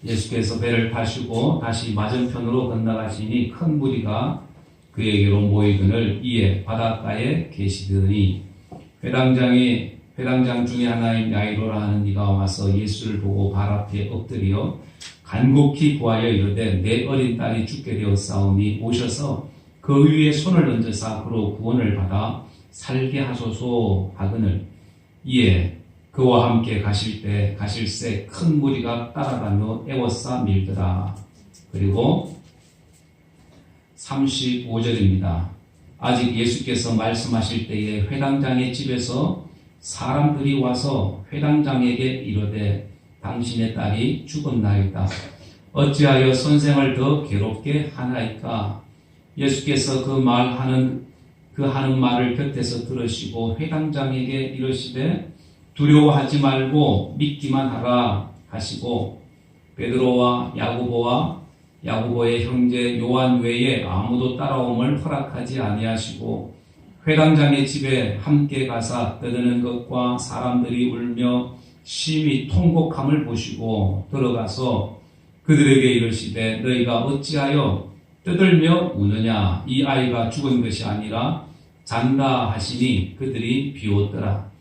예수께서 배를 타시고 다시 맞은편으로 건너가시니 큰 무리가 그에게로 모이거늘 이에 바닷가에 계시더니 회당장 중에 하나인 야이로라 하는 이가 와서 예수를 보고 발 앞에 엎드려 간곡히 구하여 이르되 내 어린 딸이 죽게 되었사오니 오셔서 그 위에 손을 얹으사 그로 구원을 받아 살게 하소서 하거늘 이에 그와 함께 가실새 큰 무리가 따라가며 애워싸 밀더라. 그리고 35절입니다. 아직 예수께서 말씀하실 때에 회당장의 집에서 사람들이 와서 회당장에게 이르되 당신의 딸이 죽었나이다. 어찌하여 선생을 더 괴롭게 하나이까? 예수께서 하는 말을 곁에서 들으시고 회당장에게 이르시되 두려워하지 말고 믿기만 하라 하시고 베드로와 야고보의 형제 요한 외에 아무도 따라옴을 허락하지 아니하시고 회당장의 집에 함께 가사 떠드는 것과 사람들이 울며 심히 통곡함을 보시고 들어가서 그들에게 이르시되 너희가 어찌하여 떠들며 우느냐? 이 아이가 죽은 것이 아니라 잔다 하시니 그들이 비웃더라.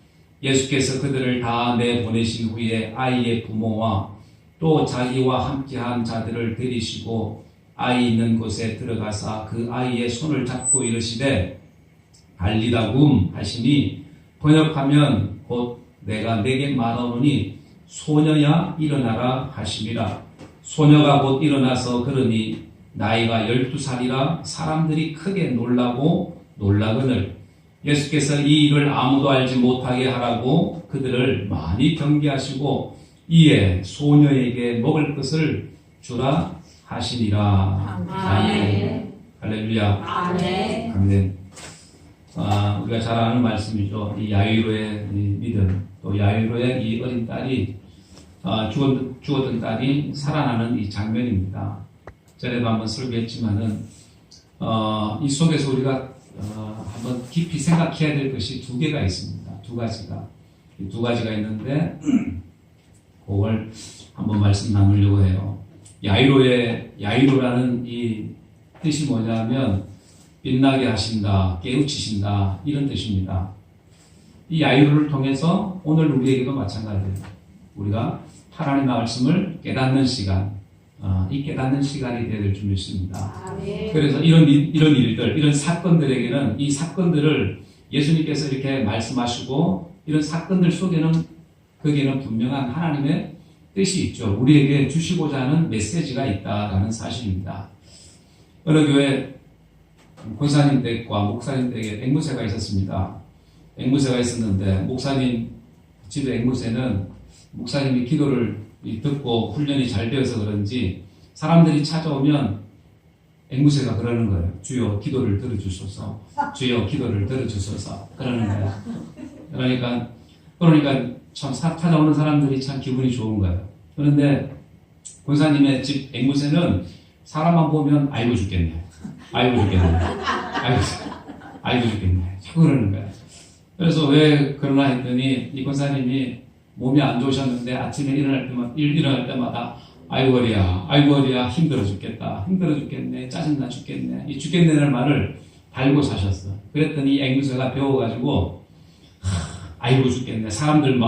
예수께서 그들을 다 내보내신 후에 아이의 부모와 또 자기와 함께한 자들을 데리시고 아이 있는 곳에 들어가사 그 아이의 손을 잡고 이르시되 달리다굼 하시니 번역하면 곧 내가 네게 말하노니 소녀야 일어나라 하심이라. 소녀가 곧 일어나서 걸으니 나이가 12살이라 사람들이 크게 놀라거늘 예수께서 이 일을 아무도 알지 못하게 하라고 그들을 많이 경계하시고 이에 소녀에게 먹을 것을 주라 하시니라. 아멘. 할렐루야. 아멘. 아멘. 우리가 잘 아는 말씀이죠. 이 야이로의 믿음, 또 야이로의 이 어린 딸이 죽었던 딸이 살아나는 이 장면입니다. 전에도 한번 설교했지만은 이 속에서 우리가 한번 깊이 생각해야 될 것이 두 개가 있습니다. 두 가지가 있는데 그걸 한번 말씀 나누려고 해요. 야이로라는 이 뜻이 뭐냐면 빛나게 하신다, 깨우치신다 이런 뜻입니다. 이 야이로를 통해서 오늘 우리에게도 마찬가지예요. 우리가 하나님의 말씀을 깨닫는 시간, 이 깨닫는 시간이 되어야 될 줄 믿습니다. 그래서 이런 일들, 이런 사건들에게는 이 사건들을 예수님께서 이렇게 말씀하시고 이런 사건들 속에는 거기에는 분명한 하나님의 뜻이 있죠. 우리에게 주시고자 하는 메시지가 있다라는 사실입니다. 어느 교회 권사님 댁과 목사님 댁에 앵무새가 있었습니다. 앵무새가 있었는데 목사님 집의 앵무새는 목사님이 기도를 듣고 훈련이 잘 되어서 그런지 사람들이 찾아오면 앵무새가 그러는 거예요. 주여 기도를 들어주소서. 주여 기도를 들어주소서. 그러는 거예요. 그러니까 참 찾아오는 사람들이 참 기분이 좋은 거예요. 그런데 권사님의 집 앵무새는 사람만 보면 아이고 죽겠네. 아이고 죽겠네. 아이고 죽겠네. 자꾸 그러는 거예요. 그래서 왜 그러나 했더니 이 권사님이 몸이 안 좋으셨는데 아침에 일어날 때마다 아이고 허리야 힘들어 죽겠네 짜증나 죽겠네 이 죽겠네라는 말을 달고 사셨어. 그랬더니 앵무새가 배워가지고 아이고 죽겠네 사람들이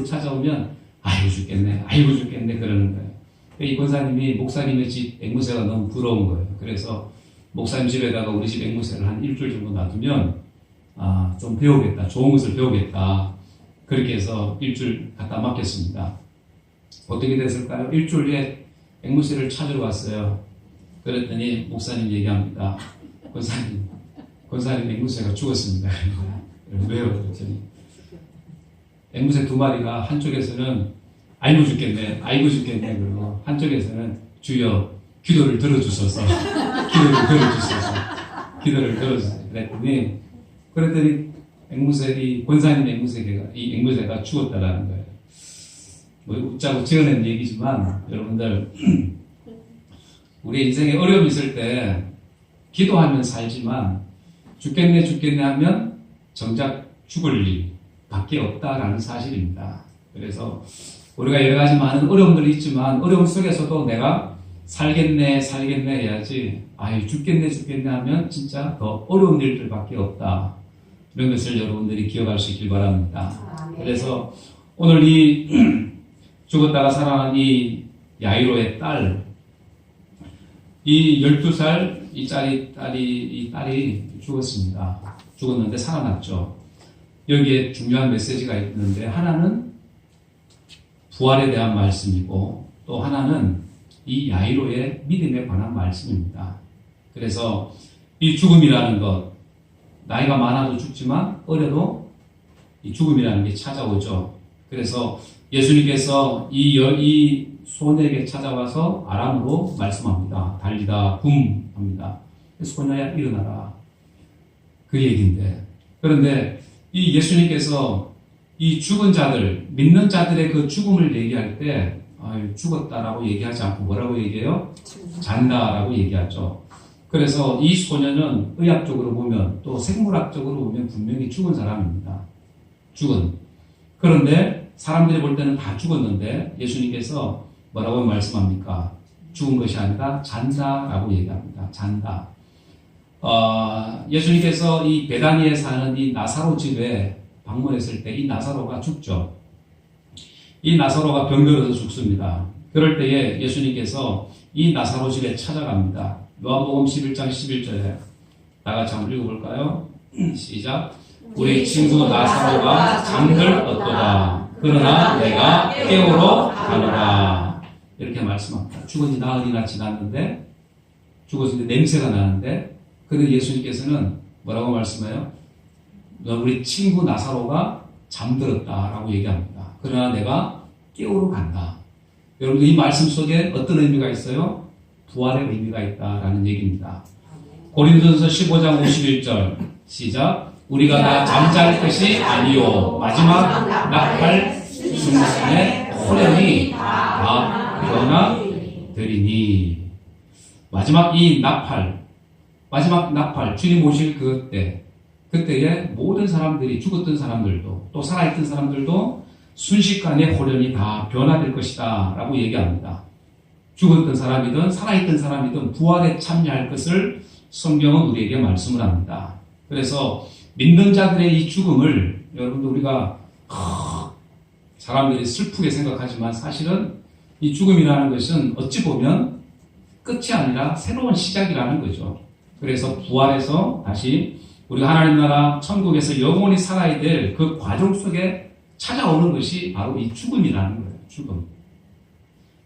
찾아오면 아이고 죽겠네 그러는 거예요. 이 권사님이 목사님의 집 앵무새가 너무 부러운 거예요. 그래서 목사님 집에다가 우리 집 앵무새를 한 일주일 정도 놔두면 좀 배우겠다, 좋은 것을 배우겠다. 그렇게 해서 일주일 갖다 맡겼습니다. 어떻게 됐을까요? 일주일 후에 앵무새를 찾으러 왔어요. 그랬더니 목사님 얘기합니다. 권사님 앵무새가 죽었습니다. 왜요? 그랬더니 앵무새 두 마리가 한쪽에서는 아이고 죽겠네 그러고 한쪽에서는 주여 기도를 들어주소서 그랬더니 권사님 이 앵무새가 죽었다라는 거예요. 뭐 웃자고 지어낸 얘기지만 여러분들 우리 인생에 어려움이 있을 때 기도하면 살지만 죽겠네 하면 정작 죽을 일 밖에 없다라는 사실입니다. 그래서 우리가 여러 가지 많은 어려움들이 있지만 어려움 속에서도 내가 살겠네 해야지 아유 죽겠네 하면 진짜 더 어려운 일들밖에 없다. 이런 것을 여러분들이 기억할 수 있길 바랍니다. 그래서 오늘 이 죽었다가 살아난 이 야이로의 딸, 이 12살 이 딸이 죽었습니다. 죽었는데 살아났죠. 여기에 중요한 메시지가 있는데 하나는 부활에 대한 말씀이고 또 하나는 이 야이로의 믿음에 관한 말씀입니다. 그래서 이 죽음이라는 것, 나이가 많아도 죽지만 어려도 이 죽음이라는 게 찾아오죠. 그래서 예수님께서 이 소녀에게 찾아와서 아람으로 말씀합니다. 달리다 굼 합니다. 소녀야 일어나라. 그 얘기인데 그런데 이 예수님께서 이 죽은 자들, 믿는 자들의 그 죽음을 얘기할 때 죽었다라고 얘기하지 않고 뭐라고 얘기해요? 잔다라고 얘기하죠. 그래서 이 소녀는 의학적으로 보면 또 생물학적으로 보면 분명히 죽은 사람입니다. 죽은. 그런데 사람들이 볼 때는 다 죽었는데 예수님께서 뭐라고 말씀합니까? 죽은 것이 아니라 잔다라고 얘기합니다. 잔다. 예수님께서 이 베다니에 사는 이 나사로 집에 방문했을 때 이 나사로가 죽죠. 이 나사로가 병들어서 죽습니다. 그럴 때에 예수님께서 이 나사로 집에 찾아갑니다. 요한복음 11장 11절에 다 같이 한번 읽어볼까요? 시작. 우리 친구 나사로가 잠들었도다. 그러나 내가 깨우러 가노라. 이렇게 말씀합니다. 죽은 지 나흘이나 지났는데 죽었는데 냄새가 나는데 그런데 예수님께서는 뭐라고 말씀해요? 우리 친구 나사로가 잠들었다라고 얘기합니다. 그러나 내가 깨우러 간다. 여러분 이 말씀 속에 어떤 의미가 있어요? 부활의 의미가 있다라는 얘기입니다. 고린도전서 15장 51절 시작. 우리가 다 잠잘 것이 아니요 마지막 낙할 순간에 호련히 다 변화되리니. 마지막 이 마지막 나팔 주님 오실 그때에 모든 사람들이 죽었던 사람들도 또 살아있던 사람들도 순식간에 호련히 다 변화될 것이다 라고 얘기합니다. 죽었던 사람이든 살아있던 사람이든 부활에 참여할 것을 성경은 우리에게 말씀을 합니다. 그래서 믿는 자들의 이 죽음을 여러분들 우리가 사람들이 슬프게 생각하지만 사실은 이 죽음이라는 것은 어찌 보면 끝이 아니라 새로운 시작이라는 거죠. 그래서 부활해서 다시 우리가 하나님 나라 천국에서 영원히 살아야 될 그 과정 속에 찾아오는 것이 바로 이 죽음이라는 거예요.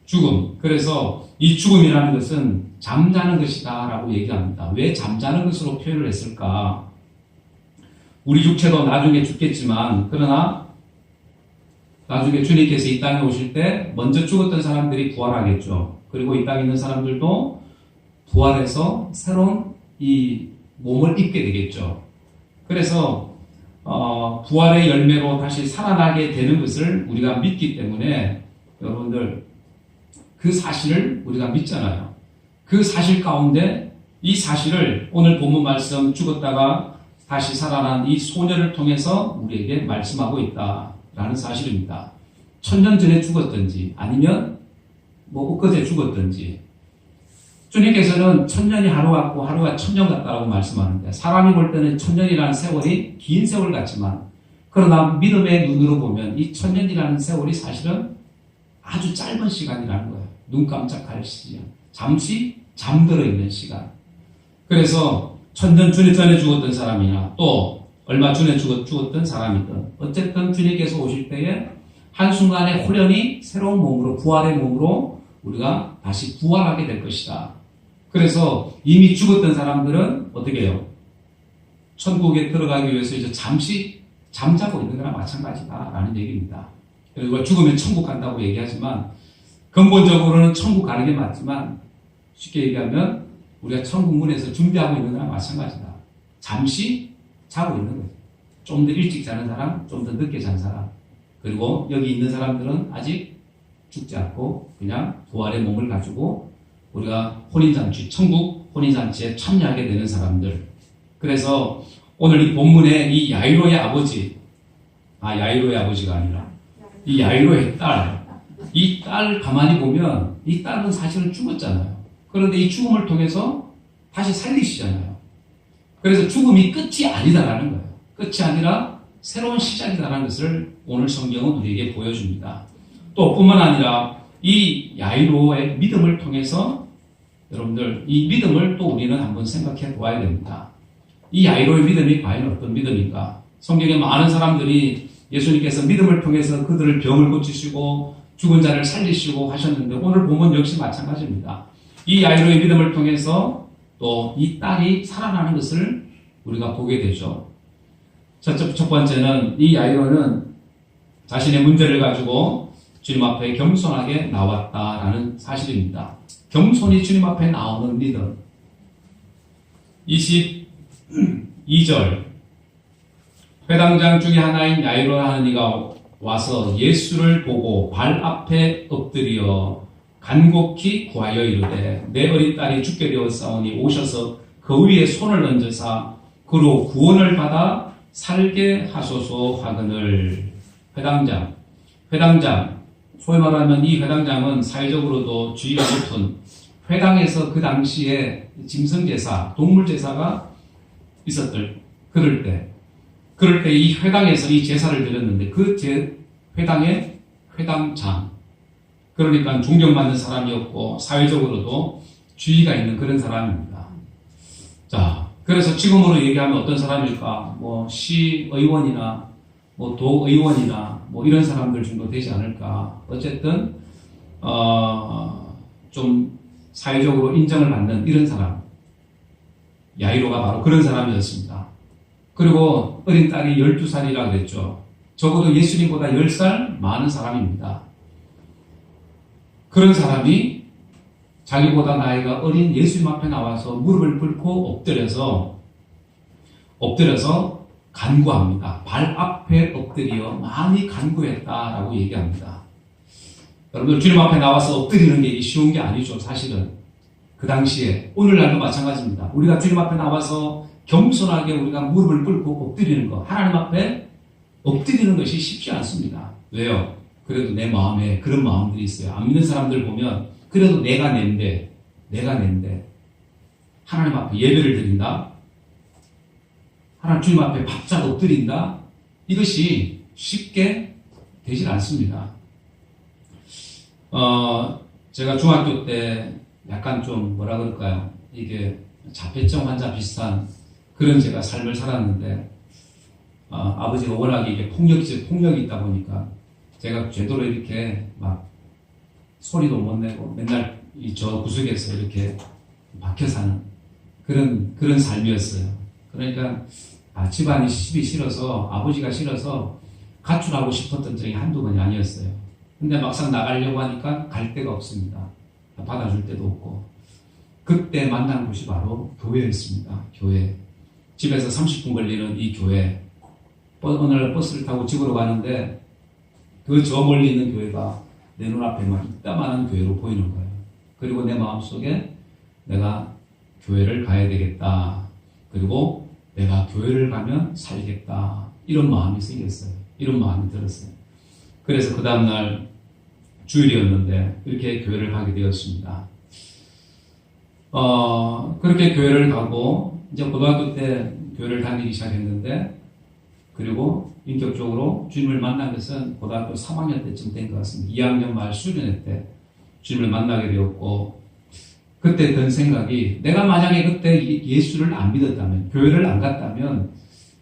죽음. 그래서 이 죽음이라는 것은 잠자는 것이다 라고 얘기합니다. 왜 잠자는 것으로 표현을 했을까? 우리 육체도 나중에 죽겠지만 그러나 나중에 주님께서 이 땅에 오실 때 먼저 죽었던 사람들이 부활하겠죠. 그리고 이 땅에 있는 사람들도 부활해서 새로운 이 몸을 입게 되겠죠. 그래서 부활의 열매로 다시 살아나게 되는 것을 우리가 믿기 때문에 여러분들 그 사실을 우리가 믿잖아요. 그 사실 가운데 이 사실을 오늘 본문 말씀 죽었다가 다시 살아난 이 소녀를 통해서 우리에게 말씀하고 있다라는 사실입니다. 1000년 전에 죽었든지 아니면 엊그제 죽었든지 주님께서는 1000년이 하루 같고 하루가 1000년 같다라고 말씀하는데 사람이 볼 때는 1000년이라는 세월이 긴 세월 같지만 그러나 믿음의 눈으로 보면 이 1000년이라는 세월이 사실은 아주 짧은 시간이라는 거예요. 눈 깜짝할 시간. 잠시 잠들어 있는 시간. 그래서 1000년 전에 죽었던 사람이나 또 얼마 전에 죽었던 사람이든 어쨌든 주님께서 오실 때에 한순간에 호련히 새로운 몸으로 부활의 몸으로 우리가 다시 부활하게 될 것이다. 그래서 이미 죽었던 사람들은 어떻게 해요? 천국에 들어가기 위해서 이제 잠시 잠자고 있는 거랑 마찬가지다라는 얘기입니다. 그리고 죽으면 천국 간다고 얘기하지만 근본적으로는 천국 가는 게 맞지만 쉽게 얘기하면 우리가 천국 문에서 준비하고 있는 거랑 마찬가지다. 잠시 자고 있는 거죠. 좀 더 일찍 자는 사람, 좀 더 늦게 잔 사람. 그리고 여기 있는 사람들은 아직 죽지 않고 그냥 부활의 몸을 가지고 우리가 혼인잔치, 천국 혼인잔치에 참여하게 되는 사람들. 그래서 오늘 이 본문에 이 야이로의 아버지, 야이로의 아버지가 아니라 이 야이로의 딸, 이 딸 가만히 보면 이 딸은 사실은 죽었잖아요. 그런데 이 죽음을 통해서 다시 살리시잖아요. 그래서 죽음이 끝이 아니다라는 거예요. 끝이 아니라 새로운 시작이다라는 것을 오늘 성경은 우리에게 보여줍니다. 또 뿐만 아니라 이 야이로의 믿음을 통해서 여러분들 이 믿음을 또 우리는 한번 생각해 보아야 됩니다. 이 야이로의 믿음이 과연 어떤 믿음인가? 성경에 많은 사람들이 예수님께서 믿음을 통해서 그들을 병을 고치시고 죽은 자를 살리시고 하셨는데 오늘 보면 역시 마찬가지입니다. 이 야이로의 믿음을 통해서 또 이 딸이 살아나는 것을 우리가 보게 되죠. 첫 번째는 이 야이로는 자신의 문제를 가지고 주님 앞에 겸손하게 나왔다라는 사실입니다. 겸손히 주님 앞에 나오는 믿음. 22절 회당장 중에 하나인 야이로라 하는 이가 와서 예수를 보고 발 앞에 엎드려 간곡히 구하여 이르되 내 어린 딸이 죽게 되었사오니 오셔서 그 위에 손을 얹으사 그로 구원을 받아 살게 하소서 하거늘. 회당장 소위 말하면 이 회당장은 사회적으로도 주의가 높은 회당에서 그 당시에 짐승제사, 동물제사가 있었던 그럴 때 이 회당에서 이 제사를 드렸는데 그 회당의 회당장, 그러니까 존경받는 사람이었고 사회적으로도 주의가 있는 그런 사람입니다. 자, 그래서 지금으로 얘기하면 어떤 사람일까? 뭐 시의원이나 뭐 도의원이나 뭐 이런 사람들 정도 되지 않을까? 어쨌든 좀 사회적으로 인정을 받는 이런 사람, 야이로가 바로 그런 사람이었습니다. 그리고 어린 딸이 12살이라고 그랬죠. 적어도 예수님보다 10살 많은 사람입니다. 그런 사람이 자기보다 나이가 어린 예수님 앞에 나와서 무릎을 꿇고 엎드려서 간구합니다. 발 앞에 엎드려 많이 간구했다라고 얘기합니다. 여러분들 주님 앞에 나와서 엎드리는 게 쉬운 게 아니죠. 사실은 그 당시에 오늘날도 마찬가지입니다. 우리가 주님 앞에 나와서 겸손하게 우리가 무릎을 꿇고 엎드리는 것, 하나님 앞에 엎드리는 것이 쉽지 않습니다. 왜요? 그래도 내 마음에 그런 마음들이 있어요. 안 믿는 사람들 보면 그래도 내가 낸데 하나님 앞에 예배를 드린다, 하나님 주님 앞에 바짝 엎드린다, 이것이 쉽게 되질 않습니다. 제가 중학교 때 약간 좀 뭐라 그럴까요? 이게 자폐증 환자 비슷한 그런 제가 삶을 살았는데, 아버지가 워낙에 이게 폭력이 있다 보니까 제가 제대로 이렇게 막 소리도 못 내고 맨날 저 구석에서 이렇게 박혀 사는 그런 삶이었어요. 그러니까 집안이 시집이 싫어서, 아버지가 싫어서 가출하고 싶었던 적이 한두 번이 아니었어요. 근데 막상 나가려고 하니까 갈 데가 없습니다. 받아줄 데도 없고. 그때 만난 곳이 바로 교회였습니다. 교회. 집에서 30분 걸리는 이 교회. 어느 날 버스를 타고 집으로 가는데 그 저 멀리 있는 교회가 내 눈앞에 막 이따만한 교회로 보이는 거예요. 그리고 내 마음속에 내가 교회를 가야 되겠다. 그리고 내가 교회를 가면 살겠다. 이런 마음이 생겼어요. 이런 마음이 들었어요. 그래서 그 다음날 주일이었는데 이렇게 교회를 가게 되었습니다. 그렇게 교회를 가고 이제 고등학교 때 교회를 다니기 시작했는데, 그리고 인격적으로 주님을 만난 것은 고등학교 3학년 때쯤 된 것 같습니다. 2학년 말 수련회 때 주님을 만나게 되었고, 그때 든 생각이, 내가 만약에 그때 예수를 안 믿었다면, 교회를 안 갔다면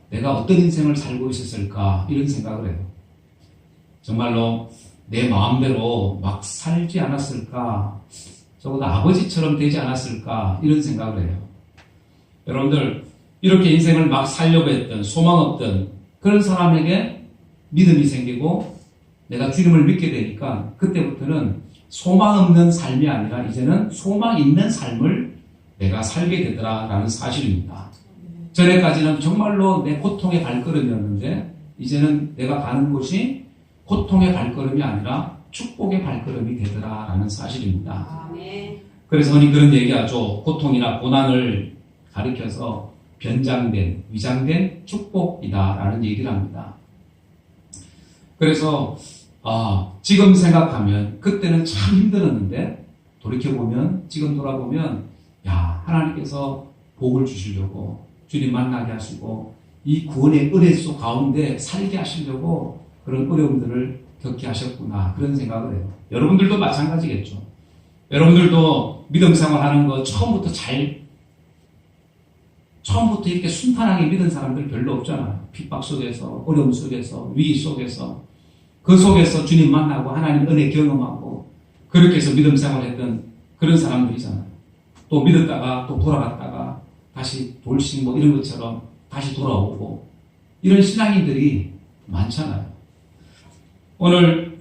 내가 어떤 인생을 살고 있었을까, 이런 생각을 해요. 정말로 내 마음대로 막 살지 않았을까, 적어도 아버지처럼 되지 않았을까, 이런 생각을 해요. 여러분들, 이렇게 인생을 막 살려고 했던, 소망 없던 그런 사람에게 믿음이 생기고 내가 주님을 믿게 되니까 그때부터는 소망 없는 삶이 아니라 이제는 소망 있는 삶을 내가 살게 되더라라는 사실입니다. 전에까지는 정말로 내 고통의 발걸음이었는데 이제는 내가 가는 곳이 고통의 발걸음이 아니라 축복의 발걸음이 되더라라는 사실입니다. 그래서 흔히 그런 얘기하죠. 고통이나 고난을 가리켜서 변장된, 위장된 축복이다라는 얘기를 합니다. 그래서 지금 생각하면 그때는 참 힘들었는데 돌이켜보면 지금 돌아보면 하나님께서 복을 주시려고 주님 만나게 하시고 이 구원의 은혜 속 가운데 살게 하시려고 그런 어려움들을 겪게 하셨구나 그런 생각을 해요. 여러분들도 마찬가지겠죠. 여러분들도 믿음 생활하는 거 처음부터 이렇게 순탄하게 믿은 사람들 별로 없잖아요. 핍박 속에서, 어려움 속에서, 위기 속에서, 그 속에서 주님 만나고 하나님 은혜 경험하고 그렇게 해서 믿음 생활했던 그런 사람들이잖아요. 또 믿었다가 또 돌아갔다가 다시 돌싱 이런 것처럼 다시 돌아오고 이런 신앙인들이 많잖아요. 오늘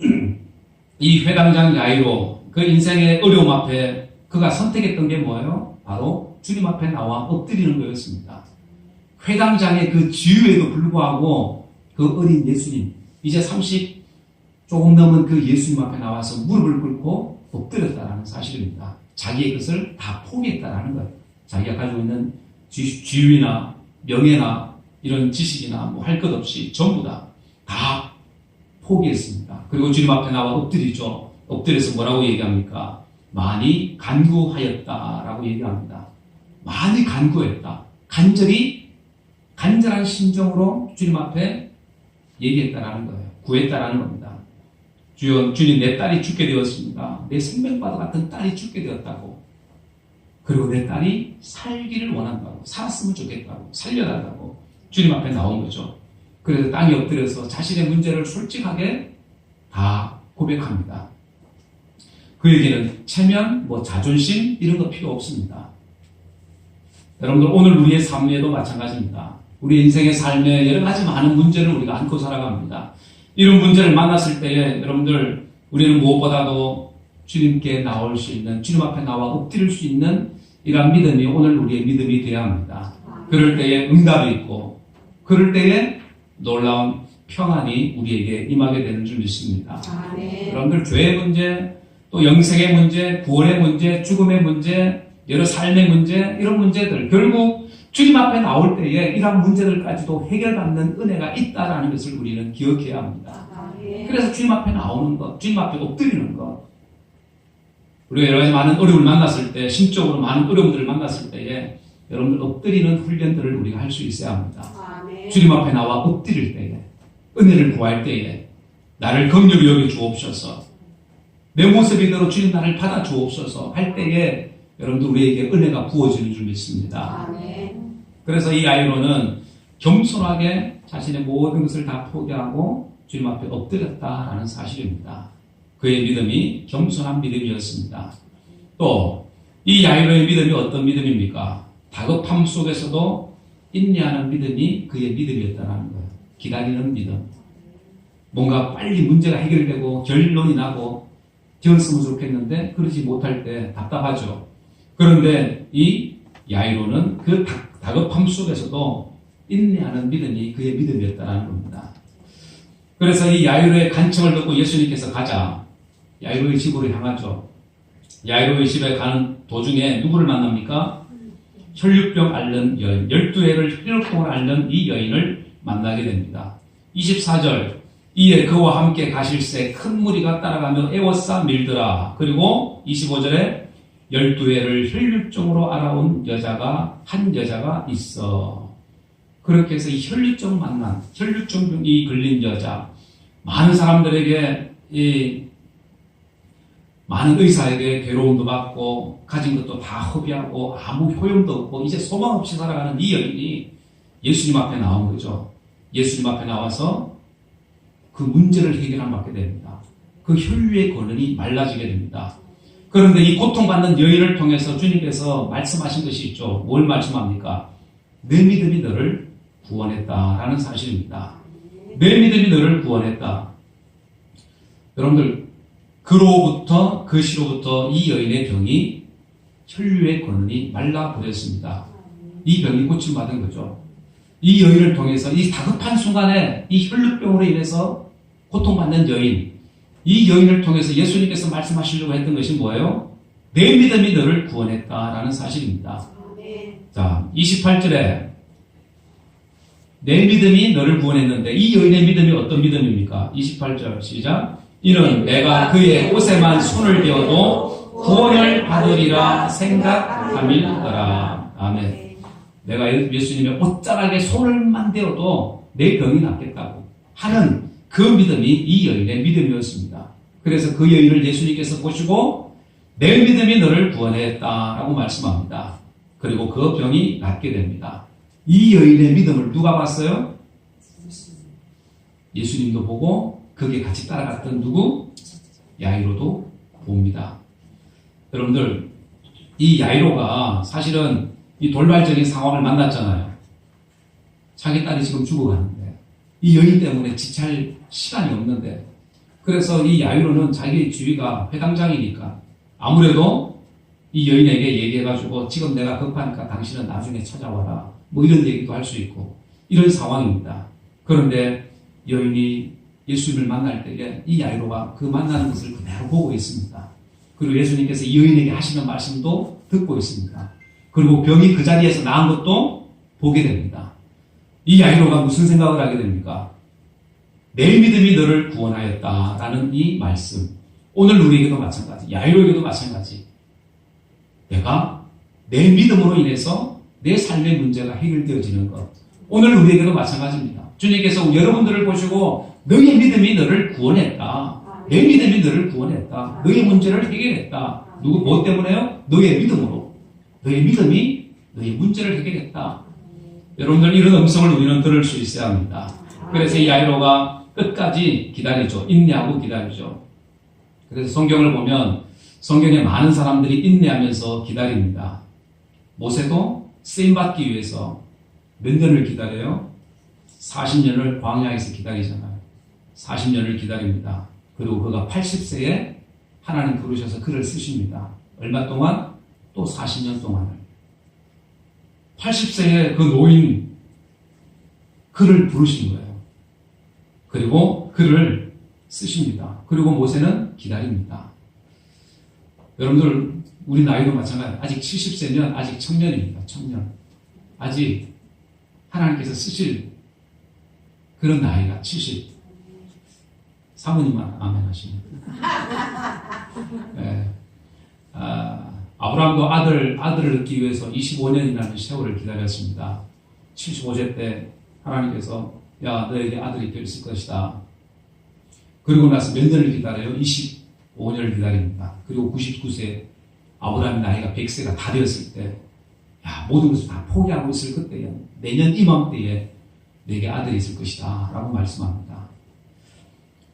이 회당장 야이로 그 인생의 어려움 앞에 그가 선택했던 게 뭐예요? 바로 주님 앞에 나와 엎드리는 거였습니다. 회당장의 그 지유에도 불구하고 그 어린 예수님, 이제 30 조금 넘은 그 예수님 앞에 나와서 무릎을 꿇고 엎드렸다라는 사실입니다. 자기의 것을 다 포기했다라는 거예요. 자기가 가지고 있는 지위나 명예나 이런 지식이나 할 것 없이 전부 다 포기했습니다. 그리고 주님 앞에 나와 엎드리죠. 엎드려서 뭐라고 얘기합니까? 많이 간구하였다라고 얘기합니다. 많이 간구했다. 간절한 심정으로 주님 앞에 얘기했다라는 거예요. 구했다라는 겁니다. 주여, 주님 내 딸이 죽게 되었습니다. 내 생명과도 같은 딸이 죽게 되었다고. 그리고 내 딸이 살기를 원한다고. 살았으면 좋겠다고. 살려달라고. 주님 앞에 나온 거죠. 그래서 땅에 엎드려서 자신의 문제를 솔직하게 다 고백합니다. 그에게는 체면, 자존심 이런 거 필요 없습니다. 여러분들 오늘 우리의 삶에도 마찬가지입니다. 우리 인생의 삶에 여러 가지 많은 문제를 우리가 안고 살아갑니다. 이런 문제를 만났을 때에 여러분들 우리는 무엇보다도 주님께 나올 수 있는, 주님 앞에 나와 엎드릴 수 있는 이러한 믿음이 오늘 우리의 믿음이 되어야 합니다. 그럴 때에 응답이 있고 그럴 때에 놀라운 평안이 우리에게 임하게 되는 줄 믿습니다. 여러분들 죄의 문제, 또 영생의 문제, 구원의 문제, 죽음의 문제, 여러 삶의 문제, 이런 문제들 결국 주님 앞에 나올 때에 이러한 문제들까지도 해결받는 은혜가 있다라는 것을 우리는 기억해야 합니다. 그래서 주님 앞에 나오는 것, 주님 앞에 엎드리는 것, 우리가 여러 가지 많은 어려움을 만났을 때, 심적으로 많은 어려움들을 만났을 때에 여러분들 엎드리는 훈련들을 우리가 할 수 있어야 합니다. 주님 앞에 나와 엎드릴 때에, 은혜를 구할 때에 나를 긍휼히 여겨 주옵소서, 내 모습 이대로 주님 나를 받아 주옵소서 할 때에 여러분들 우리에게 은혜가 부어지는 줄 믿습니다. 그래서 이 아이로는 겸손하게 자신의 모든 것을 다 포기하고 주님 앞에 엎드렸다라는 사실입니다. 그의 믿음이 겸손한 믿음이었습니다. 또 이 야이로의 믿음이 어떤 믿음입니까? 다급함 속에서도 인내하는 믿음이 그의 믿음이었다는 거예요. 기다리는 믿음. 뭔가 빨리 문제가 해결되고 결론이 나고 되었으면 좋겠는데 그러지 못할 때 답답하죠. 그런데 이 야이로는 그 다급함 속에서도 인내하는 믿음이 그의 믿음이었다는 겁니다. 그래서 이 야이로의 간청을 듣고 예수님께서 가자. 야이로의 집으로 향하죠. 야이로의 집에 가는 도중에 누구를 만납니까? 혈류병 앓는 여인, 12해를 혈류병을 앓는 이 여인을 만나게 됩니다. 24절, 이에 그와 함께 가실새 큰 무리가 따라가며 애워싸 밀더라. 그리고 25절에 12해를 혈류증으로 알아온 한 여자가 있어. 그렇게 해서 이 혈류증 만난, 혈류증이 걸린 여자, 많은 사람들에게 많은 의사에게 괴로움도 받고 가진 것도 다 허비하고 아무 효용도 없고 이제 소망 없이 살아가는 이 여인이 예수님 앞에 나온 거죠. 예수님 앞에 나와서 그 문제를 해결받게 됩니다. 그 혈류의 권한이 말라지게 됩니다. 그런데 이 고통받는 여인을 통해서 주님께서 말씀하신 것이 있죠. 뭘 말씀합니까? 내 믿음이 너를 구원했다라는 사실입니다. 내 믿음이 너를 구원했다. 여러분들 그 시로부터 이 여인의 병이 혈류의 권한이 말라버렸습니다. 이 병이 고침받은 거죠. 이 여인을 통해서 이 다급한 순간에 이 혈류병으로 인해서 고통받는 여인, 이 여인을 통해서 예수님께서 말씀하시려고 했던 것이 뭐예요? 내 믿음이 너를 구원했다라는 사실입니다. 자, 28절에 내 믿음이 너를 구원했는데 이 여인의 믿음이 어떤 믿음입니까? 28절 시작. 이는 내가 그의 옷에만 손을 대어도 구원을 받으리라 생각함이더라. 아멘. 내가 예수님의 옷자락에 손을만 대어도 내 병이 낫겠다고 하는 그 믿음이 이 여인의 믿음이었습니다. 그래서 그 여인을 예수님께서 보시고 내 믿음이 너를 구원했다라고 말씀합니다. 그리고 그 병이 낫게 됩니다. 이 여인의 믿음을 누가 봤어요? 예수님도 보고 거기에 같이 따라갔던 누구? 야이로도 봅니다. 여러분들, 이 야이로가 사실은 이 돌발적인 상황을 만났잖아요. 자기 딸이 지금 죽어가는데 이 여인 때문에 지체할 시간이 없는데, 그래서 이 야이로는 자기 주위가 회당장이니까 아무래도 이 여인에게 얘기해가지고 지금 내가 급하니까 당신은 나중에 찾아와라 뭐 이런 얘기도 할 수 있고 이런 상황입니다. 그런데 여인이 예수님을 만날 때에 이 야이로가 그 만나는 것을 그대로 보고 있습니다. 그리고 예수님께서 이 여인에게 하시는 말씀도 듣고 있습니다. 그리고 병이 그 자리에서 나은 것도 보게 됩니다. 이 야이로가 무슨 생각을 하게 됩니까? 내 믿음이 너를 구원하였다라는 이 말씀. 오늘 우리에게도 마찬가지, 야이로에게도 마찬가지. 내가 내 믿음으로 인해서 내 삶의 문제가 해결되어지는 것. 오늘 우리에게도 마찬가지입니다. 주님께서 여러분들을 보시고 너의 믿음이 너를 구원했다. 내 믿음이 너를 구원했다. 너의 문제를 해결했다. 뭐 때문에요? 너의 믿음으로. 너의 믿음이 너의 문제를 해결했다. 여러분들, 이런 음성을 우리는 들을 수 있어야 합니다. 그래서 이 야이로가 끝까지 기다리죠. 인내하고 기다리죠. 그래서 성경을 보면 성경에 많은 사람들이 인내하면서 기다립니다. 모세도 쓰임받기 위해서 몇 년을 기다려요? 40년을 광야에서 기다리잖아요. 40년을 기다립니다. 그리고 그가 80세에 하나님 부르셔서 글을 쓰십니다. 얼마 동안? 또 40년 동안을. 80세에 그 노인 글을 부르신 거예요. 그리고 글을 쓰십니다. 그리고 모세는 기다립니다. 여러분들, 우리 나이도 마찬가지. 아직 70세면 아직 청년입니다. 청년. 아직 하나님께서 쓰실 그런 나이가 70. 사모님만 아멘 하시네. 네. 아브라함도 아들을 얻기 위해서 25년이라는 세월을 기다렸습니다. 75세 때 하나님께서 야, 너에게 아들이 있을 것이다. 그리고 나서 몇 년을 기다려요? 25년을 기다립니다. 그리고 99세 아브라함의 나이가 100세가 다 되었을 때, 야, 모든 것을 다 포기하고 있을 그때에 내년 이맘때에 내게 아들이 있을 것이다 라고 말씀합니다.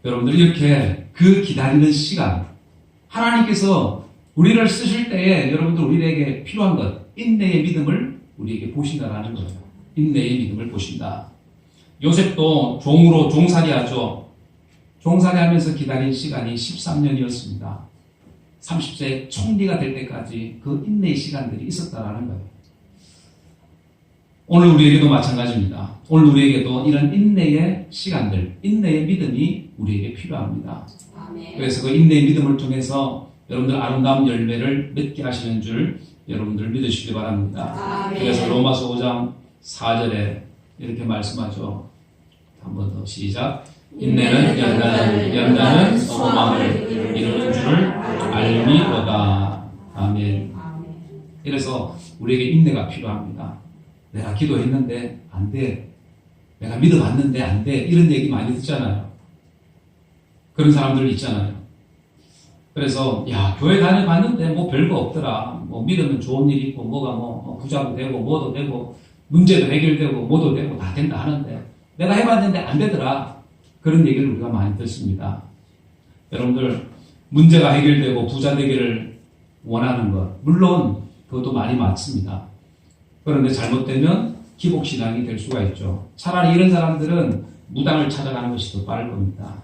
여러분들, 이렇게 그 기다리는 시간, 하나님께서 우리를 쓰실 때에 여러분들 우리에게 필요한 것, 인내의 믿음을 우리에게 보신다라는 거예요. 인내의 믿음을 보신다. 요셉도 종으로 종살이하죠. 종살이하면서 기다린 시간이 13년이었습니다. 30세 총리가 될 때까지 그 인내의 시간들이 있었다라는 거예요. 오늘 우리에게도 마찬가지입니다. 오늘 우리에게도 이런 인내의 시간들, 인내의 믿음이 우리에게 필요합니다. 아멘. 그래서 그 인내의 믿음을 통해서 여러분들 아름다운 열매를 맺게 하시는 줄 여러분들 믿으시기 바랍니다. 아멘. 그래서 로마서 5장 4절에 이렇게 말씀하죠. 한 번 더 시작. 인내는 연단은 소망을 이루는 줄을 알미로다. 아멘. 그래서 우리에게 인내가 필요합니다. 내가 기도했는데 안 돼. 내가 믿어봤는데 안 돼. 이런 얘기 많이 듣잖아요. 그런 사람들 있잖아요. 그래서 야, 교회 다녀봤는데 뭐 별거 없더라. 뭐 믿으면 좋은 일 있고 뭐가 뭐 부자도 되고 뭐도 되고 문제도 해결되고 뭐도 되고 다 된다 하는데 내가 해봤는데 안 되더라. 그런 얘기를 우리가 많이 듣습니다. 여러분들, 문제가 해결되고 부자 되기를 원하는 것, 물론 그것도 많이 맞습니다. 그런데 잘못되면 기복신앙이 될 수가 있죠. 차라리 이런 사람들은 무당을 찾아가는 것이 더 빠를 겁니다.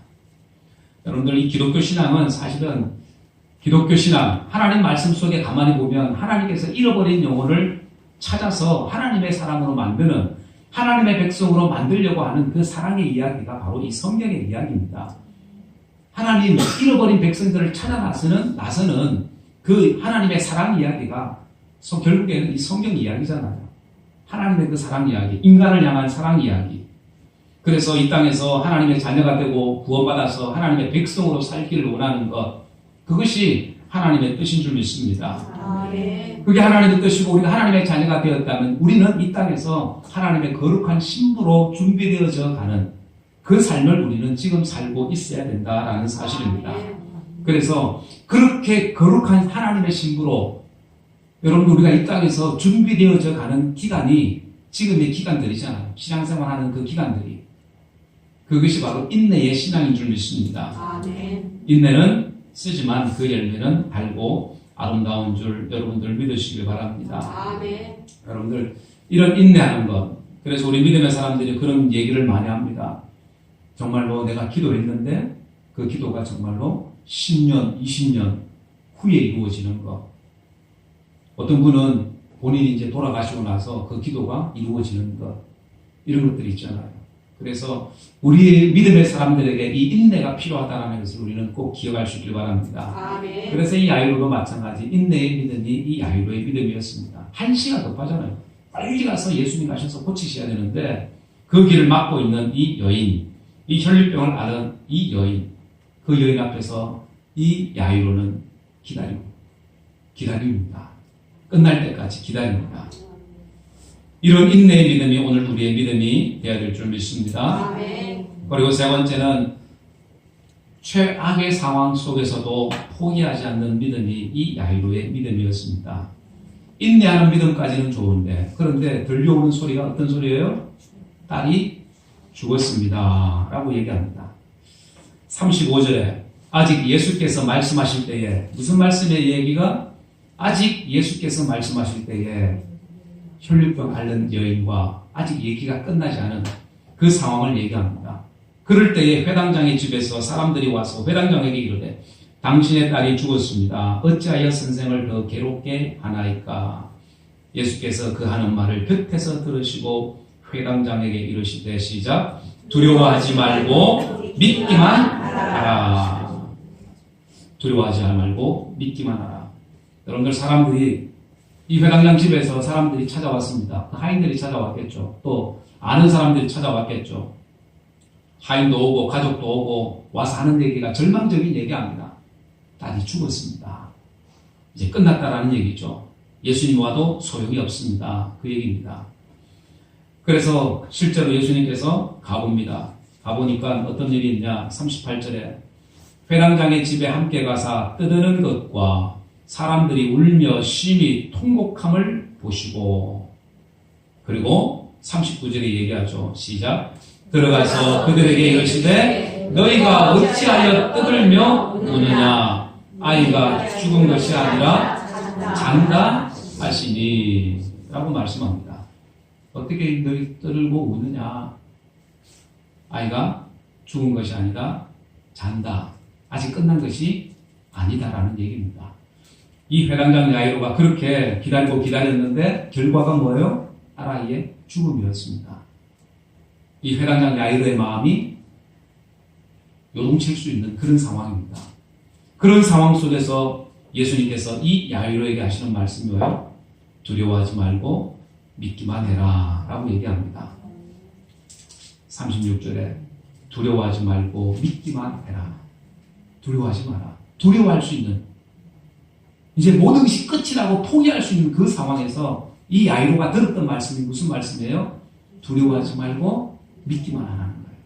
여러분들, 이 기독교 신앙은 사실은 기독교 신앙, 하나님 말씀 속에 가만히 보면 하나님께서 잃어버린 영혼을 찾아서 하나님의 사람으로 만드는, 하나님의 백성으로 만들려고 하는 그 사랑의 이야기가 바로 이 성경의 이야기입니다. 하나님 잃어버린 백성들을 찾아 나서는 그 하나님의 사랑 이야기가 결국에는 이 성경 이야기잖아요. 하나님의 그 사랑 이야기, 인간을 향한 사랑 이야기. 그래서 이 땅에서 하나님의 자녀가 되고 구원받아서 하나님의 백성으로 살기를 원하는 것, 그것이 하나님의 뜻인 줄 믿습니다. 그게 하나님의 뜻이고 우리가 하나님의 자녀가 되었다면 우리는 이 땅에서 하나님의 거룩한 신부로 준비되어져 가는 그 삶을 우리는 지금 살고 있어야 된다라는 사실입니다. 그래서 그렇게 거룩한 하나님의 신부로 여러분 우리가 이 땅에서 준비되어져 가는 기간이 지금의 기간들이잖아요. 신앙생활하는 그 기간들이. 그것이 바로 인내의 신앙인 줄 믿습니다. 인내는 쓰지만 그 열매는 달고 아름다운 줄 여러분들 믿으시길 바랍니다. 여러분들 이런 인내하는 것, 그래서 우리 믿음의 사람들이 그런 얘기를 많이 합니다. 정말로 내가 기도했는데 그 기도가 정말로 10년, 20년 후에 이루어지는 것. 어떤 분은 본인이 이제 돌아가시고 나서 그 기도가 이루어지는 것. 이런 것들이 있잖아요. 그래서 우리 믿음의 사람들에게 이 인내가 필요하다는 것을 우리는 꼭 기억할 수 있길 바랍니다. 그래서 이 야이로도 마찬가지 인내의 믿음이 이 야이로의 믿음이었습니다. 한시가 급하잖아요. 빨리 가서 예수님 가셔서 고치셔야 되는데 그 길을 막고 있는 이 여인, 이 혈류병을 앓은 이 여인, 그 여인 앞에서 이 야이로는 기다립니다. 끝날 때까지 기다립니다. 이런 인내의 믿음이 오늘 우리의 믿음이 되어야 될 줄 믿습니다. 그리고 세 번째는 최악의 상황 속에서도 포기하지 않는 믿음이 이 야이로의 믿음이었습니다. 인내하는 믿음까지는 좋은데 그런데 들려오는 소리가 어떤 소리예요? 딸이 죽었습니다. 라고 얘기합니다. 35절에 아직 예수께서 말씀하실 때에 무슨 말씀의 얘기가? 아직 예수께서 말씀하실 때에 혈류병 앓는 여인과 아직 얘기가 끝나지 않은 그 상황을 얘기합니다. 그럴 때에 회당장의 집에서 사람들이 와서 회당장에게 이르되 당신의 딸이 죽었습니다. 어찌하여 선생을 더 괴롭게 하나이까? 예수께서 그 하는 말을 곁에서 들으시고 회당장에게 이르시되 시작 두려워하지 말고 믿기만 하라. 두려워하지 말고 믿기만 하라. 여러분들 사람들이 이 회당장 집에서 사람들이 찾아왔습니다. 그 하인들이 찾아왔겠죠. 또 아는 사람들이 찾아왔겠죠. 하인도 오고 가족도 오고 와서 하는 얘기가 절망적인 얘기합니다. 딸이 죽었습니다. 이제 끝났다라는 얘기죠. 예수님 와도 소용이 없습니다. 그 얘기입니다. 그래서 실제로 예수님께서 가봅니다. 가보니까 어떤 일이 있냐. 38절에 회당장의 집에 함께 가사 떠드는 것과 사람들이 울며 심히 통곡함을 보시고 그리고 39절에 얘기하죠. 시작 들어가서 그들에게 이르시되 너희가 어찌하여 떠들며 우느냐 아이가 죽은 것이 아니라 잔다 하시니 라고 말씀합니다. 어떻게 너희 떠들고 우느냐 아이가 죽은 것이 아니라 잔다. 아직 끝난 것이 아니다라는 얘기입니다. 이 회당장 야이로가 그렇게 기다리고 기다렸는데 결과가 뭐예요? 딸아이의 죽음이었습니다. 이 회당장 야이로의 마음이 요동칠 수 있는 그런 상황입니다. 그런 상황 속에서 예수님께서 이 야이로에게 하시는 말씀이 뭐예요? 두려워하지 말고 믿기만 해라 라고 얘기합니다. 36절에 두려워하지 말고 믿기만 해라. 두려워하지 마라. 두려워할 수 있는 이제 모든 것이 끝이라고 포기할 수 있는 그 상황에서 이 야이로가 들었던 말씀이 무슨 말씀이에요? 두려워하지 말고 믿기만 하라는 거예요.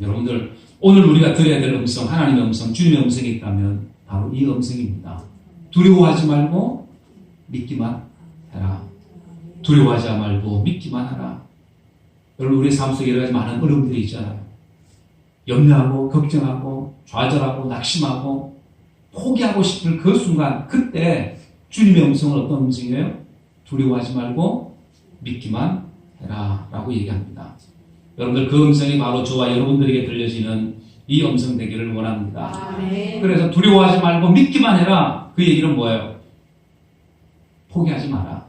여러분들 오늘 우리가 들어야 될 음성, 하나님의 음성, 주님의 음성이 있다면 바로 이 음성입니다. 두려워하지 말고 믿기만 해라. 두려워하지 말고 믿기만 하라. 여러분 우리 삶 속에 여러 가지 많은 어려움들이 있잖아요. 염려하고 걱정하고 좌절하고 낙심하고 포기하고 싶을 그 순간 그때 주님의 음성은 어떤 음성이에요? 두려워하지 말고 믿기만 해라 라고 얘기합니다. 여러분들 그 음성이 바로 저와 여러분들에게 들려지는 이 음성 되기를 원합니다. 그래서 두려워하지 말고 믿기만 해라. 그 얘기는 뭐예요? 포기하지 마라.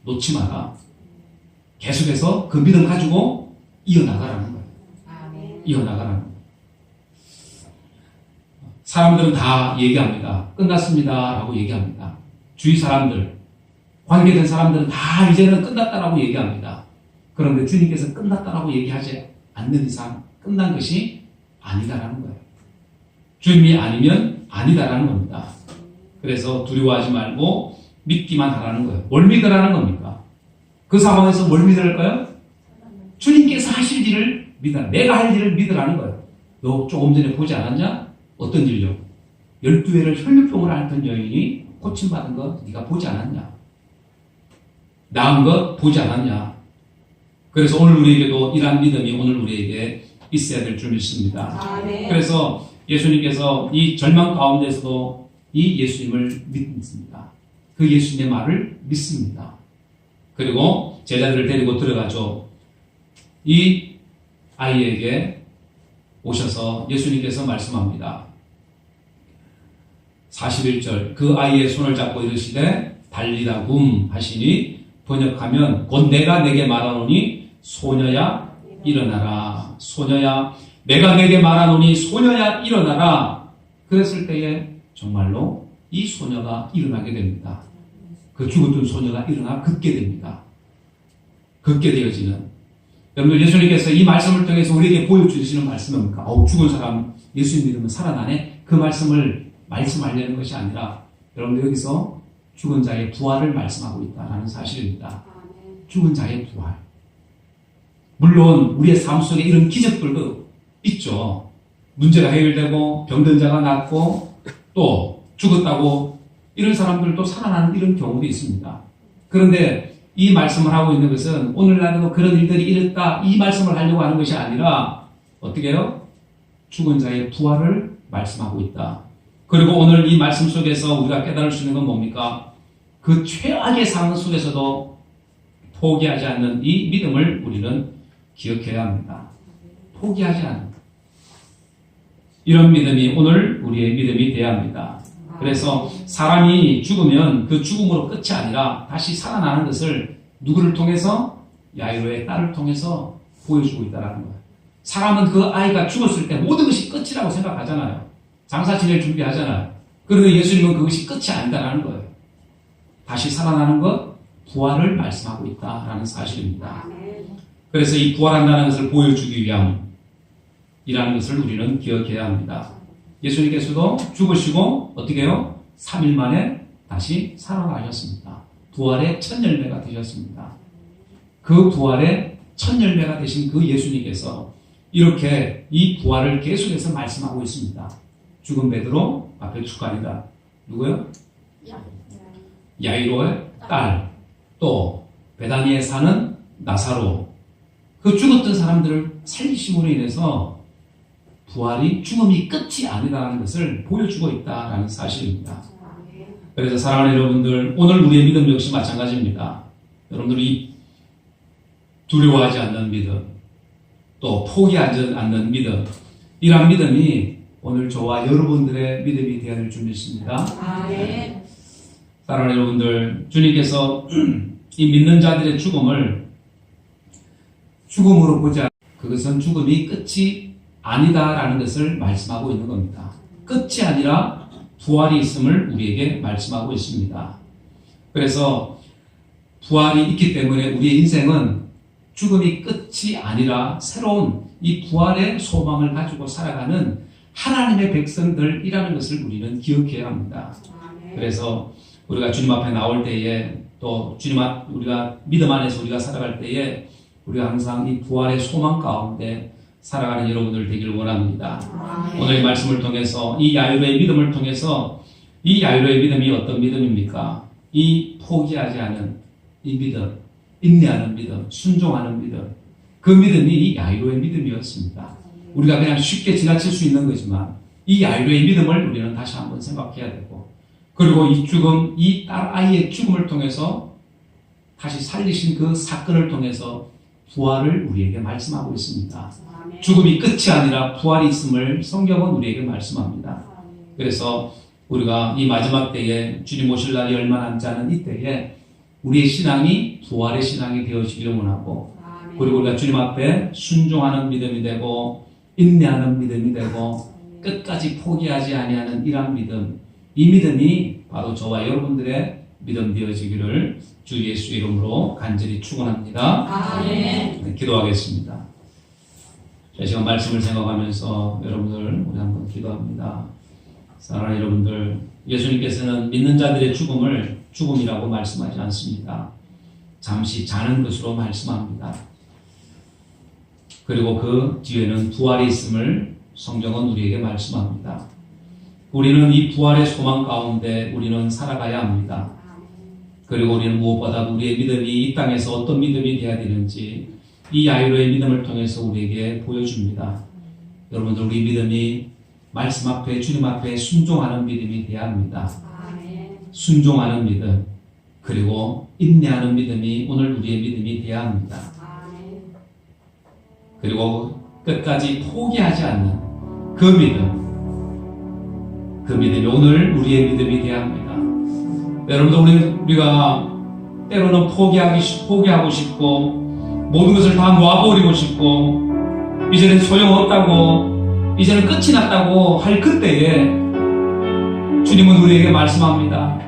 놓지 마라. 계속해서 그 믿음 가지고 이어나가라는 거예요. 이어나가라는 거예요. 사람들은 다 얘기합니다. 끝났습니다. 라고 얘기합니다. 주위 사람들, 관계된 사람들은 다 이제는 끝났다라고 얘기합니다. 그런데 주님께서 끝났다라고 얘기하지 않는 이상 끝난 것이 아니다라는 거예요. 주님이 아니면 아니다라는 겁니다. 그래서 두려워하지 말고 믿기만 하라는 거예요. 뭘 믿으라는 겁니까? 그 상황에서 뭘 믿을까요? 주님께서 하실 일을 믿으라. 내가 할 일을 믿으라는 거예요. 너 조금 전에 보지 않았냐? 어떤 일요? 12회를 혈류병을 앓던 여인이 고침받은 거 네가 보지 않았냐? 나은 것 보지 않았냐? 그래서 오늘 우리에게도 이러한 믿음이 오늘 우리에게 있어야 될 줄 믿습니다. 그래서 예수님께서 이 절망 가운데서도 이 예수님을 믿습니다. 그 예수님의 말을 믿습니다. 그리고 제자들을 데리고 들어가죠. 이 아이에게 오셔서 예수님께서 말씀합니다. 41절 그 아이의 손을 잡고 이르시되 달리다 굼 하시니 번역하면 곧 내가 내게 말하노니 소녀야 일어나라. 소녀야 내가 내게 말하노니 소녀야 일어나라. 그랬을 때에 정말로 이 소녀가 일어나게 됩니다. 그 죽었던 소녀가 일어나 걷게 됩니다. 걷게 되어지는. 여러분 예수님께서 이 말씀을 통해서 우리에게 보여주시는 말씀은 뭡니까? 죽은 사람 예수님 믿으면 살아나네? 그 말씀을 말씀하려는 것이 아니라 여러분 여기서 죽은 자의 부활을 말씀하고 있다는 사실입니다. 죽은 자의 부활. 물론 우리의 삶 속에 이런 기적들도 있죠. 문제가 해결되고 병든 자가 낫고 또 죽었다고 이런 사람들도 살아나는 이런 경우도 있습니다. 그런데 이 말씀을 하고 있는 것은 오늘날에도 그런 일들이 일었다 이 말씀을 하려고 하는 것이 아니라 어떻게 해요? 죽은 자의 부활을 말씀하고 있다. 그리고 오늘 이 말씀 속에서 우리가 깨달을 수 있는 건 뭡니까? 그 최악의 상황 속에서도 포기하지 않는 이 믿음을 우리는 기억해야 합니다. 포기하지 않는 이런 믿음이 오늘 우리의 믿음이 되어야 합니다. 그래서 사람이 죽으면 그 죽음으로 끝이 아니라 다시 살아나는 것을 누구를 통해서? 야이로의 딸을 통해서 보여주고 있다는 거예요. 사람은 그 아이가 죽었을 때 모든 것이 끝이라고 생각하잖아요. 장사 지낼 준비하잖아요. 그런데 예수님은 그것이 끝이 아니다라는 거예요. 다시 살아나는 것, 부활을 말씀하고 있다라는 사실입니다. 그래서 이 부활한다는 것을 보여주기 위함이라는 것을 우리는 기억해야 합니다. 예수님께서도 죽으시고 어떻게 해요? 3일 만에 다시 살아나셨습니다. 부활의 첫 열매가 되셨습니다. 그 부활의 첫 열매가 되신 그 예수님께서 이렇게 이 부활을 계속해서 말씀하고 있습니다. 죽은 베드로 앞에 축간이다. 누구요? 야이로의 딸. 또 베다니에 사는 나사로. 그 죽었던 사람들을 살리심으로 인해서 부활이 죽음이 끝이 아니다라는 것을 보여주고 있다라는 사실입니다. 그래서 사랑하는 여러분들, 오늘 우리의 믿음 역시 마찬가지입니다. 여러분들이 두려워하지 않는 믿음, 또 포기하지 않는 믿음, 이러한 믿음이 오늘 저와 여러분들의 믿음이 되어야 될 줄 믿습니다. 사랑하는 여러분들, 주님께서 이 믿는 자들의 죽음을 죽음으로 보지 않고 그것은 죽음이 끝이 아니다라는 것을 말씀하고 있는 겁니다. 끝이 아니라 부활이 있음을 우리에게 말씀하고 있습니다. 그래서 부활이 있기 때문에 우리의 인생은 죽음이 끝이 아니라 새로운 이 부활의 소망을 가지고 살아가는 하나님의 백성들이라는 것을 우리는 기억해야 합니다. 그래서 우리가 주님 앞에 나올 때에 또 주님 앞 우리가 믿음 안에서 우리가 살아갈 때에 우리가 항상 이 부활의 소망 가운데 살아가는 여러분들 되기를 원합니다. 오늘 이 말씀을 통해서 이 야이로의 믿음을 통해서 이 야이로의 믿음이 어떤 믿음입니까? 이 포기하지 않은 이 믿음, 인내하는 믿음, 순종하는 믿음, 그 믿음이 이 야이로의 믿음이었습니다. 우리가 그냥 쉽게 지나칠 수 있는 거지만 이 야이로의 믿음을 우리는 다시 한번 생각해야 되고, 그리고 이 죽음, 이 딸 아이의 죽음을 통해서 다시 살리신 그 사건을 통해서 부활을 우리에게 말씀하고 있습니다. 죽음이 끝이 아니라 부활이 있음을 성경은 우리에게 말씀합니다. 그래서 우리가 이 마지막 때에 주님 오실 날이 얼마 남지 않은 이 때에 우리의 신앙이 부활의 신앙이 되어지기를 원하고, 그리고 우리가 주님 앞에 순종하는 믿음이 되고 인내하는 믿음이 되고 끝까지 포기하지 아니하는 이러한 믿음, 이 믿음이 바로 저와 여러분들의 믿음 되어지기를 주 예수 이름으로 간절히 축원합니다. 아멘. 네, 기도하겠습니다. 이 시간 말씀을 생각하면서 여러분들 우리 한번 기도합니다. 사랑하는 여러분들, 예수님께서는 믿는 자들의 죽음을 죽음이라고 말씀하지 않습니다. 잠시 자는 것으로 말씀합니다. 그리고 그 뒤에는 부활이 있음을 성경은 우리에게 말씀합니다. 우리는 이 부활의 소망 가운데 우리는 살아가야 합니다. 그리고 우리는 무엇보다 우리의 믿음이 이 땅에서 어떤 믿음이 되어야 되는지 이 야이로의 믿음을 통해서 우리에게 보여줍니다. 여러분들, 우리 믿음이 말씀 앞에, 주님 앞에 순종하는 믿음이 되어야 합니다. 순종하는 믿음, 그리고 인내하는 믿음이 오늘 우리의 믿음이 되어야 합니다. 그리고 끝까지 포기하지 않는 그 믿음, 그 믿음이 오늘 우리의 믿음이 되어야 합니다. 여러분들, 우리가 때로는 포기하고 싶고 모든 것을 다 놓아버리고 싶고 이제는 소용없다고, 이제는 끝이 났다고 할 그때에 주님은 우리에게 말씀합니다.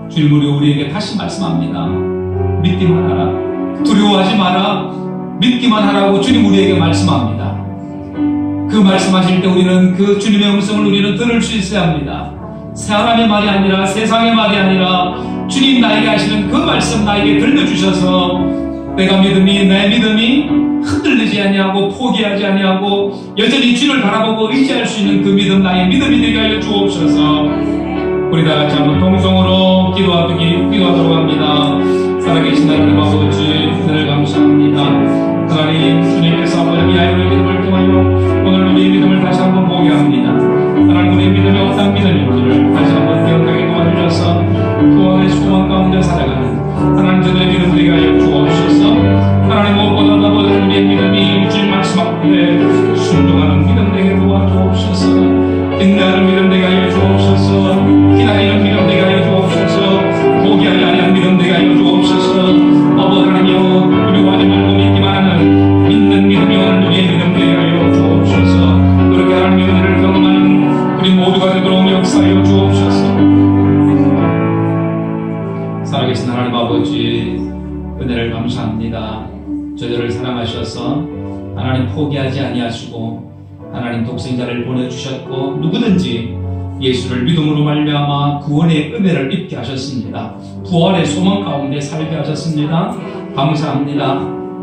주님은 우리에게 다시 말씀합니다. 믿기만 하라. 두려워하지 마라. 믿기만 하라고 주님 우리에게 말씀합니다. 그 말씀하실 때 우리는 그 주님의 음성을 우리는 들을 수 있어야 합니다. 사람의 말이 아니라, 세상의 말이 아니라 주님 나에게 하시는 그 말씀 나에게 들려주셔서 내 믿음이 흔들리지 아니하고 포기하지 아니하고 여전히 주를 바라보고 의지할 수 있는 그 믿음, 나의 믿음이 되게 하여 주옵소서. 우리 다 같이 한번 동성으로 기도하도록 합니다. 살아계신 하나님 아버지, 은혜를 감사합니다. 하나님, 주님께서 아버지 야이로의 믿음을 통하여 오늘 우리의 믿음을 다시 한번 보게 합니다. 하나님, 우리의 믿음이 어떤 믿음인지를 다시 한번 기억하게 도와주셔서 부활의 소망 가운데 살아가는 하나님 저들의 믿음 되게 하여 주옵소서. 하나님, 무엇보다 아버지 우리의 믿음이 주님 말씀 앞에 순종하는 믿음 되게 도와주옵소서. 인내하는 믿음 되게 하여 주옵소서. 기다리는 믿음 되게 하여 주옵소서. 포기하지 아니하는 믿음 되게 하여 주옵소서. 아버지 하나님여, 두려워하지 말고 믿기만 하는 믿는 믿음이 오늘 우리의 믿음 되게 하여 주옵소서. 그렇게 하나님의 은혜를 경험하는 우리 모두가 되도록 역사하여 주옵소서. 살아계신 하나님 아버지, 은혜를 감사합니다. 저희들을 사랑하셔서 하나님 포기하지 아니하시고 하나님 독생자를 보내주셨고 누구든지 예수를 믿음으로 말미암아 구원의 은혜를 입게 하셨습니다. 부활의 소망 가운데 살게 하셨습니다. 감사합니다.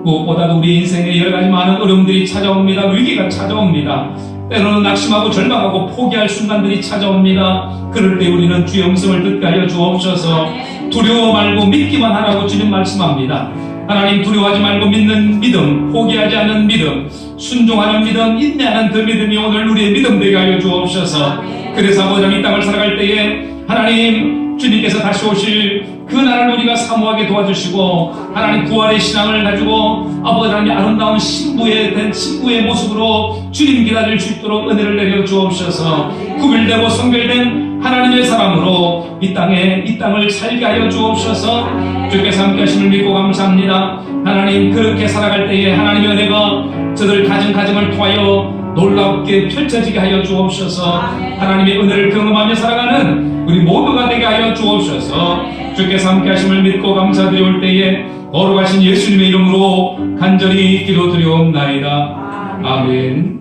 무엇보다도 우리 인생에 여러 가지 많은 어려움들이 찾아옵니다. 위기가 찾아옵니다. 때로는 낙심하고 절망하고 포기할 순간들이 찾아옵니다. 그럴 때 우리는 주의 음성을 듣게 하여 주옵소서. 두려워 말고 믿기만 하라고 주님 말씀합니다. 하나님, 두려워하지 말고 믿는 믿음, 포기하지 않는 믿음, 순종하는 믿음, 인내하는 그 믿음이 오늘 우리의 믿음 되게 하여 주옵소서. 그래서 아버지 이 땅을 살아갈 때에 하나님 주님께서 다시 오실 그 날을 우리가 사모하게 도와주시고 하나님 구원의 신앙을 가지고 아버지 하나님 아름다운 신부의 모습으로 주님 기다릴 수 있도록 은혜를 내려 주옵소서. 구별되고 성별된 하나님의 사람으로 이 땅을 살게 하여 주옵소서. 주께서 함께 하심을 믿고 감사합니다. 하나님, 그렇게 살아갈 때에 하나님의 은혜가 저들 가정을 통하여 놀랍게 펼쳐지게 하여 주옵소서. 하나님의 은혜를 경험하며 살아가는 우리 모두가 되게 하여 주옵소서. 주께서 함께 하심을 믿고 감사드리올 때에 거룩하신 예수님의 이름으로 간절히 기도드리옵나이다. 아멘.